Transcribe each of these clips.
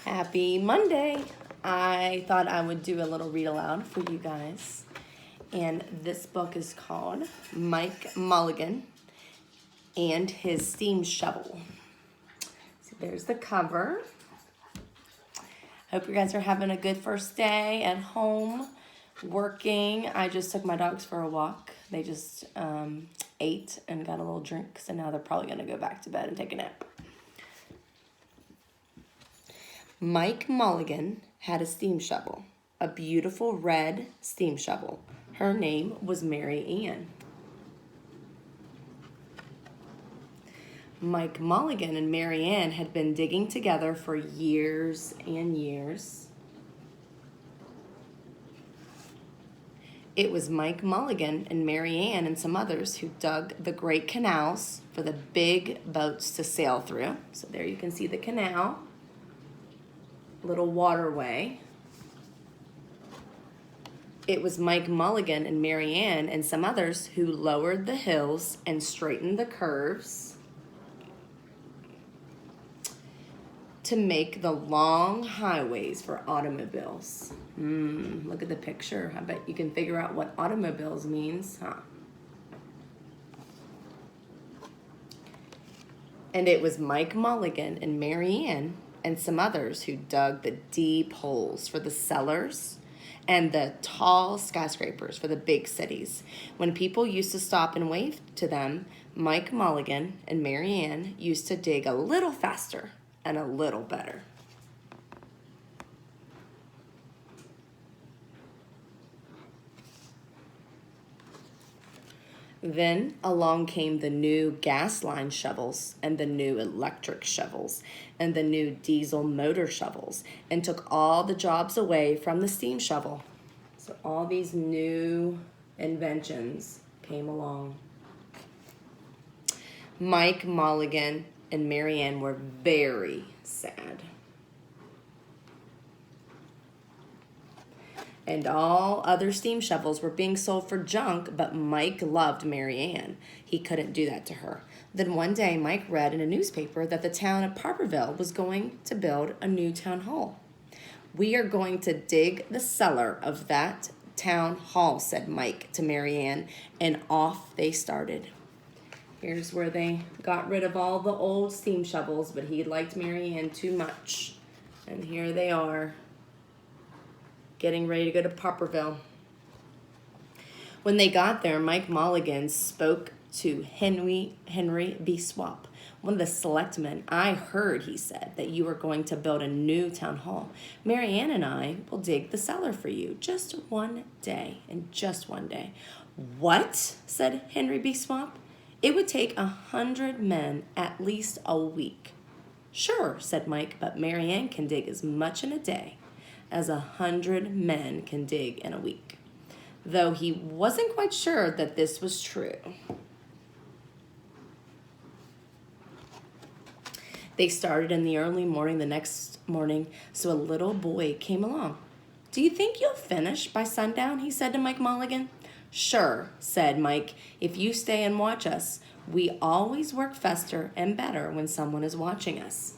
Happy Monday. I thought I would do a little read aloud for you guys. And this book is called Mike Mulligan and His Steam Shovel. So there's the cover. Hope you guys are having a good first day at home, working. I just took my dogs for a walk. They just ate and got a little drink, so now they're probably going to go back to bed and take a nap. Mike Mulligan had a steam shovel, a beautiful red steam shovel. Her name was Mary Ann. Mike Mulligan and Mary Ann had been digging together for years and years. It was Mike Mulligan and Mary Ann and some others who dug the great canals for the big boats to sail through. So there you can see the canal. Little waterway. It was Mike Mulligan and Mary Ann and some others who lowered the hills and straightened the curves to make the long highways for automobiles. Look at the picture. I bet you can figure out what automobiles means, huh? And it was Mike Mulligan and Mary Ann and some others who dug the deep holes for the cellars and the tall skyscrapers for the big cities. When people used to stop and wave to them, Mike Mulligan and Mary Ann used to dig a little faster and a little better. Then along came the new gas line shovels and the new electric shovels and the new diesel motor shovels and took all the jobs away from the steam shovel. So all these new inventions came along. Mike Mulligan and Mary Ann were very sad. And all other steam shovels were being sold for junk, but Mike loved Mary Ann. He couldn't do that to her. Then one day, Mike read in a newspaper that the town of Parkerville was going to build a new town hall. "We are going to dig the cellar of that town hall," said Mike to Mary Ann, and off they started. Here's where they got rid of all the old steam shovels, but he liked Mary Ann too much. And here they are, getting ready to go to Parkerville. When they got there, Mike Mulligan spoke to Henry B. Swap, one of the selectmen. "I heard," he said, "that you are going to build a new town hall. Mary Ann and I will dig the cellar for you just one day, and just one day." "What?" said Henry B. Swap. "It would take 100 men at least a week." "Sure," said Mike, "but Mary Ann can dig as much in a day as 100 men can dig in a week," though he wasn't quite sure that this was true. They started in the early morning the next morning, so a little boy came along. "Do you think you'll finish by sundown?" he said to Mike Mulligan. "Sure," said Mike, "if you stay and watch us. We always work faster and better when someone is watching us."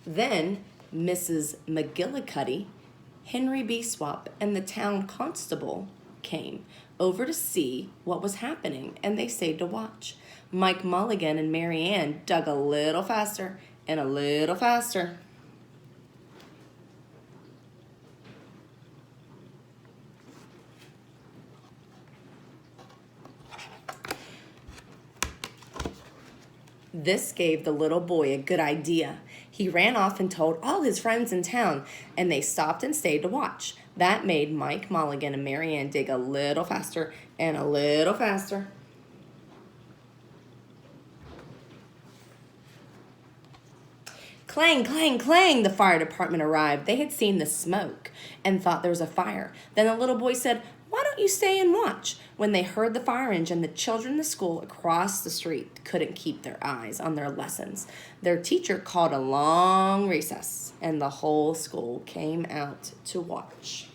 Then Mrs. McGillicuddy, Henry B. Swap, and the town constable came over to see what was happening, and they stayed to watch. Mike Mulligan and Mary Ann dug a little faster and a little faster. This gave the little boy a good idea. He ran off and told all his friends in town, and they stopped and stayed to watch. That made Mike Mulligan and Mary Ann dig a little faster and a little faster. Clang, clang, clang, the fire department arrived. They had seen the smoke and thought there was a fire. Then the little boy said, "Why don't you stay and watch?" When they heard the fire engine, the children in the school across the street couldn't keep their eyes on their lessons. Their teacher called a long recess, and the whole school came out to watch.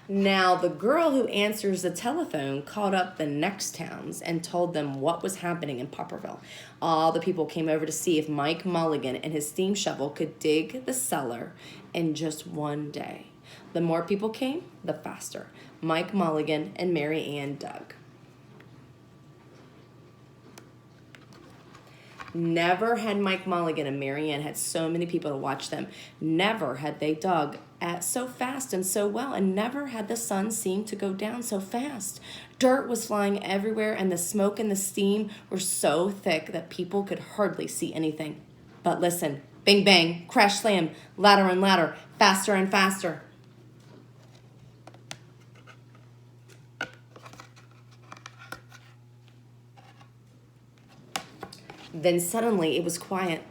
Now, the girl who answers the telephone called up the next towns and told them what was happening in Popperville. All the people came over to see if Mike Mulligan and his steam shovel could dig the cellar in just one day. The more people came, the faster. Mike Mulligan and Mary Ann dug. Never had Mike Mulligan and Mary Ann had so many people to watch them. Never had they dug so fast and so well, and never had the sun seemed to go down so fast. Dirt was flying everywhere, and the smoke and the steam were so thick that people could hardly see anything. But listen, bang, bang, crash, slam, louder and louder, faster and faster. Then suddenly it was quiet.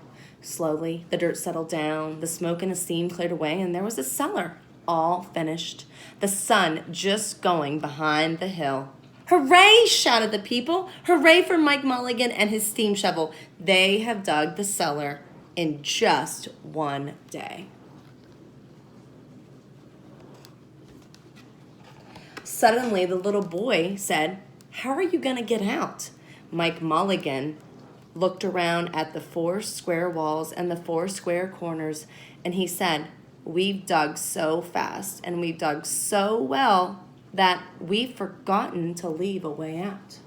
Slowly, the dirt settled down, the smoke and the steam cleared away, and there was the cellar, all finished. The sun just going behind the hill. Hooray, shouted the people. Hooray for Mike Mulligan and his steam shovel. They have dug the cellar in just one day. Suddenly, the little boy said, "How are you going to get out?" Mike Mulligan looked around at the 4 square walls and the 4 square corners, and he said, "We've dug so fast and we've dug so well that we've forgotten to leave a way out."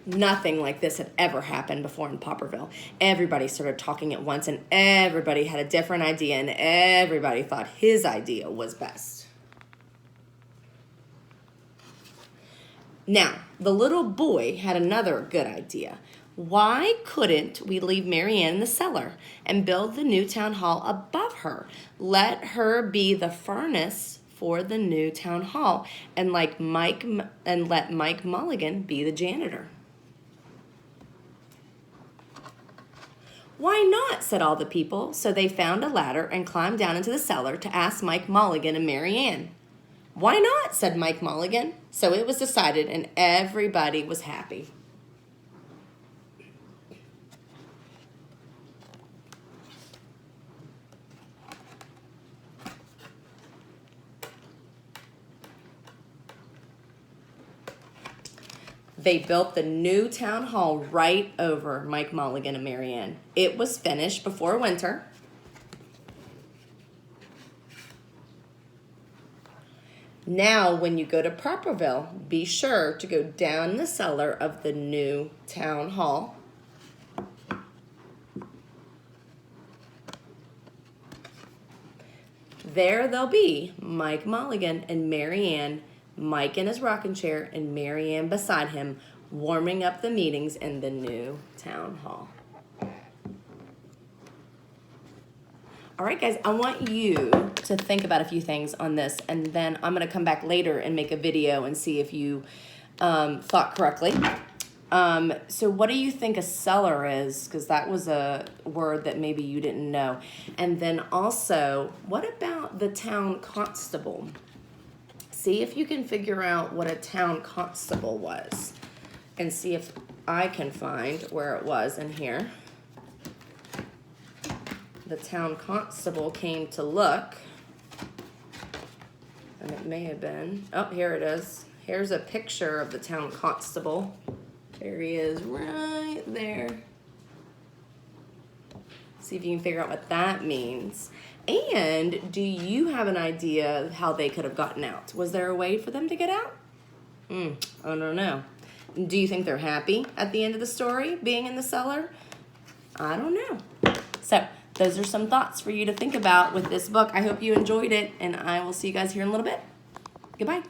Nothing like this had ever happened before in Popperville. Everybody started talking at once, and everybody had a different idea, and everybody thought his idea was best. Now, the little boy had another good idea. Why couldn't we leave Mary Ann in the cellar and build the new town hall above her? Let her be the furnace for the new town hall, and let Mike Mulligan be the janitor. "Why not?" said all the people. So they found a ladder and climbed down into the cellar to ask Mike Mulligan and Mary Ann. "Why not?" said Mike Mulligan. So it was decided, and everybody was happy. They built the new town hall right over Mike Mulligan and Mary Ann. It was finished before winter. Now, when you go to Popperville, be sure to go down the cellar of the new town hall. There they'll be Mike Mulligan and Mary Ann, Mike in his rocking chair and Mary Ann beside him, warming up the meetings in the new town hall. All right, guys, I want you to think about a few things on this, and then I'm going to come back later and make a video and see if you thought correctly. So what do you think a cellar is? Because that was a word that maybe you didn't know. And then also, what about the town constable? See if you can figure out what a town constable was, and see if I can find where it was in here. The town constable came to look, and it may have been, oh, here it is. Here's a picture of the town constable. There he is right there. See if you can figure out what that means. And do you have an idea of how they could have gotten out? Was there a way for them to get out? I don't know. Do you think they're happy at the end of the story, being in the cellar? I don't know. So those are some thoughts for you to think about with this book. I hope you enjoyed it, and I will see you guys here in a little bit. Goodbye.